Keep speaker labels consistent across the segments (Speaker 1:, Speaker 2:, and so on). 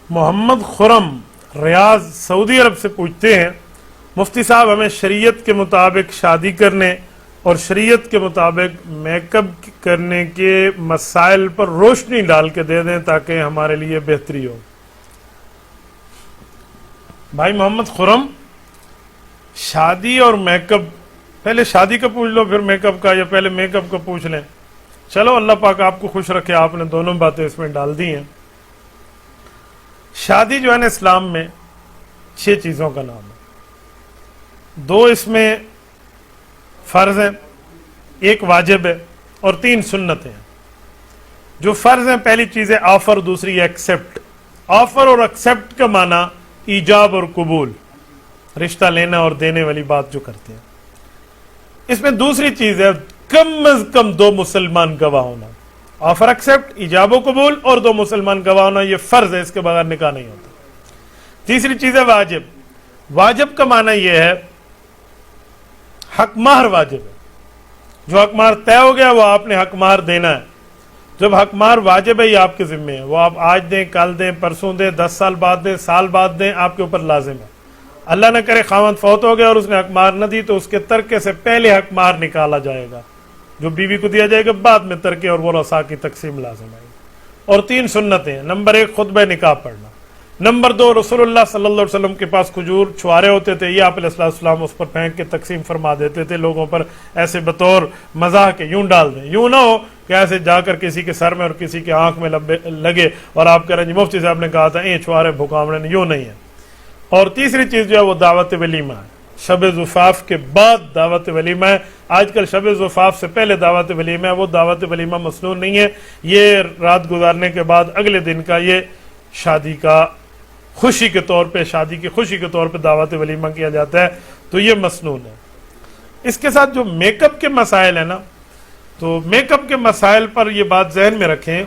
Speaker 1: محمد خرم ریاض سعودی عرب سے پوچھتے ہیں مفتی صاحب ہمیں شریعت کے مطابق شادی کرنے اور شریعت کے مطابق میک اپ کرنے کے مسائل پر روشنی ڈال کے دے دیں تاکہ ہمارے لیے بہتری ہو۔ بھائی محمد خرم، شادی اور میک اپ، پہلے شادی کا پوچھ لو پھر میک اپ کا، یا پہلے میک اپ کا پوچھ لیں؟ چلو اللہ پاک آپ کو خوش رکھے، آپ نے دونوں باتیں اس میں ڈال دی ہیں۔ شادی جو ہے نا اسلام میں 6 چیزوں کا نام ہے، 2 اس میں فرض ہیں، 1 واجب ہے اور 3 سنتیں ہیں۔ جو فرض ہیں، پہلی چیز ہے آفر، دوسری ایکسپٹ۔ آفر اور ایکسپٹ کا معنی ایجاب اور قبول، رشتہ لینا اور دینے والی بات جو کرتے ہیں۔ اس میں دوسری چیز ہے کم از کم 2 مسلمان گواہ ہونا۔ آفر ایکسپٹ، ایجاب و قبول اور 2 مسلمان گواہ ہونا، یہ فرض ہے، اس کے بغیر نکاح نہیں ہوتا۔ تیسری چیز ہے واجب۔ واجب کا معنی یہ ہے حق مہر واجب ہے، جو حق مہر طے ہو گیا وہ آپ نے حق مہر دینا ہے۔ جب حق مہر واجب ہے یہ آپ کے ذمے ہے، وہ آپ آج دیں، کل دیں، پرسوں دیں، 10 سال بعد دیں، سال بعد دیں، آپ کے اوپر لازم ہے۔ اللہ نہ کرے خاوند فوت ہو گیا اور اس نے حق مہر نہ دی تو اس کے ترکے سے پہلے حق مہر نکالا جائے گا، جو بیوی کو دیا جائے گا، بعد میں ترکے اور ورثاء کی تقسیم لازم آئے گی۔ اور 3 سنتیں ہیں۔ نمبر 1 خطبہ نکاح پڑھنا۔ نمبر 2 رسول اللہ صلی اللہ علیہ وسلم کے پاس کھجور چھوارے ہوتے تھے، یہ آپ علیہ السلام اس پر پھینک کے تقسیم فرما دیتے تھے لوگوں پر، ایسے بطور مزاح کے یوں ڈال دیں، یوں نہ ہو کہ ایسے جا کر کسی کے سر میں اور کسی کے آنکھ میں لگے اور آپ کہہ رہے ہیں جی مفتی صاحب نے کہا تھا چھوارے بھکامڑے، یوں نہیں ہے۔ اور تیسری چیز جو ہے وہ دعوت ولیمہ ہے۔ شب زفاف کے بعد دعوت ولیمہ ہے۔ آج کل شب زفاف سے پہلے دعوت ولیمہ ہے، وہ دعوت ولیمہ مسنون نہیں ہے، یہ رات گزارنے کے بعد اگلے دن کا یہ شادی کا خوشی کے طور پہ، شادی کی خوشی کے طور پہ دعوت ولیمہ کیا جاتا ہے، تو یہ مسنون ہے۔ اس کے ساتھ جو میک اپ کے مسائل ہیں نا، تو میک اپ کے مسائل پر یہ بات ذہن میں رکھیں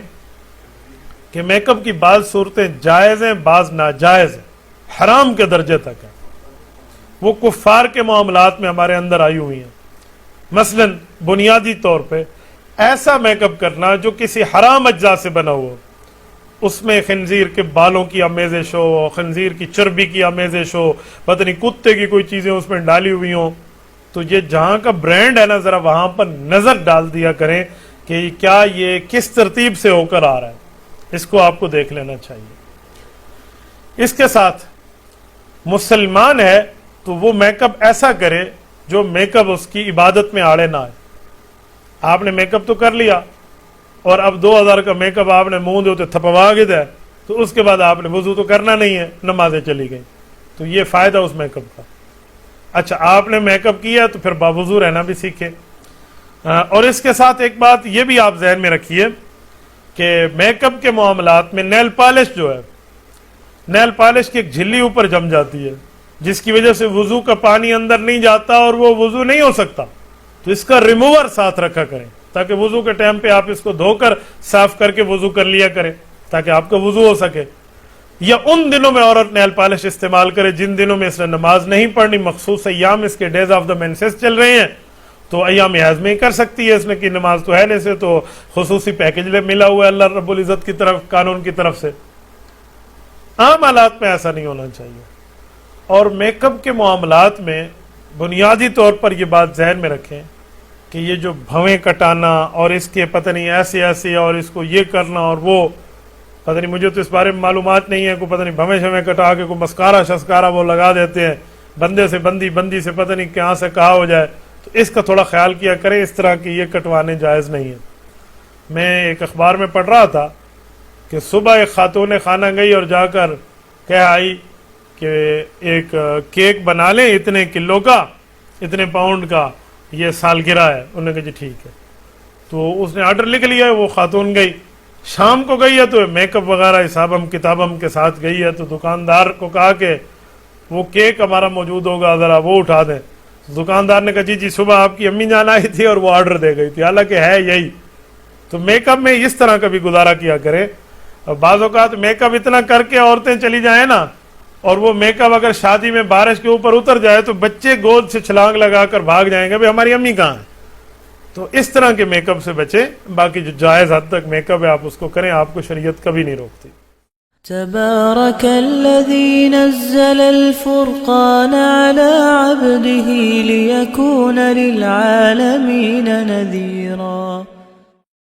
Speaker 1: کہ میک اپ کی بعض صورتیں جائز ہیں، بعض ناجائز ہیں، حرام کے درجے تک ہے، وہ کفار کے معاملات میں ہمارے اندر آئی ہوئی ہیں۔ مثلا بنیادی طور پہ ایسا میک اپ کرنا جو کسی حرام اجزاء سے بنا ہوا ہو، اس میں خنزیر کے بالوں کی آمیزش ہو، خنزیر کی چربی کی آمیزش ہو، پتہ نہیں کتے کی کوئی چیزیں اس میں ڈالی ہوئی ہوں، تو یہ جہاں کا برانڈ ہے نا، ذرا وہاں پر نظر ڈال دیا کریں کہ کیا یہ کس ترتیب سے ہو کر آ رہا ہے، اس کو آپ کو دیکھ لینا چاہیے۔ اس کے ساتھ مسلمان ہے تو وہ میک اپ ایسا کرے جو میک اپ اس کی عبادت میں آڑے نہ آئے۔ آپ نے میک اپ تو کر لیا اور اب 2000 کا میک اپ آپ نے منہ دے ہوتے تھپوا کے دیا، تو اس کے بعد آپ نے وضو تو کرنا نہیں ہے، نمازیں چلی گئیں، تو یہ فائدہ اس میک اپ کا۔ اچھا آپ نے میک اپ کیا تو پھر باوضو رہنا بھی سیکھے۔ اور اس کے ساتھ ایک بات یہ بھی آپ ذہن میں رکھیے کہ میک اپ کے معاملات میں نیل پالش جو ہے، نیل پالش کی ایک جھلی اوپر جم جاتی ہے جس کی وجہ سے وضو کا پانی اندر نہیں جاتا اور وہ وضو نہیں ہو سکتا، تو اس کا ریموور ساتھ رکھا کریں تاکہ وضو کے ٹائم پہ آپ اس کو دھو کر صاف کر کے وضو کر لیا کریں تاکہ آپ کا وضو ہو سکے۔ یا ان دنوں میں عورت نیل پالش استعمال کرے جن دنوں میں اس نے نماز نہیں پڑھنی، مخصوص ایام اس کے ڈیز آف دا مینسز چل رہے ہیں، تو ایام حیض میں ہی کر سکتی ہے اس نے، کہ نماز تو ہے نہیں سے، تو خصوصی پیکج ملا ہوا ہے اللہ رب العزت کی طرف، قانون کی طرف سے۔ عام حالات میں ایسا نہیں ہونا چاہیے۔ اور میک اپ کے معاملات میں بنیادی طور پر یہ بات ذہن میں رکھیں کہ یہ جو بھویں کٹانا اور اس کے پتہ نہیں ایسے ایسے اور اس کو یہ کرنا اور وہ پتہ نہیں، مجھے تو اس بارے میں معلومات نہیں ہے، کوئی پتہ نہیں بھویں شویں کٹا کے کوئی مسکارا شسکارا وہ لگا دیتے ہیں، بندے سے بندی سے پتہ نہیں کہاں سے کہا ہو جائے، تو اس کا تھوڑا خیال کیا کریں، اس طرح کی یہ کٹوانے جائز نہیں ہیں۔ میں ایک اخبار میں پڑھ رہا تھا کہ صبح ایک خاتون خانہ گئی اور جا کر کہہ آئی کہ ایک کیک بنا لیں اتنے کلو کا، اتنے پاؤنڈ کا، یہ سالگرہ ہے۔ انہوں نے کہا جی ٹھیک ہے، تو اس نے آرڈر لکھ لیا ہے، وہ خاتون گئی، شام کو گئی ہے تو میک اپ وغیرہ حسابم کتابم کے ساتھ گئی ہے، تو دکاندار کو کہا کہ وہ کیک ہمارا موجود ہوگا ذرا وہ اٹھا دیں۔ دکاندار نے کہا جی صبح آپ کی امی جان آئی تھی اور وہ آرڈر دے گئی تھی، حالانکہ ہے یہی۔ تو میک اپ میں اس طرح کا بھی گزارا کیا کریں۔ بعض اوقات میک اپ اتنا کر کے عورتیں چلی جائیں نا، اور وہ میک اپ اگر شادی میں بارش کے اوپر اتر جائے تو بچے گود سے چھلانگ لگا کر بھاگ جائیں گے، بھئی ہماری امی کہاں ہیں۔ تو اس طرح کے میک اپ سے بچیں، باقی جو جائز حد تک میک اپ ہے آپ اس کو کریں، آپ کو شریعت کبھی نہیں روکتی۔
Speaker 2: تبارك الذي نزل الفرقان على عبده ليكون للعالمين نذيرا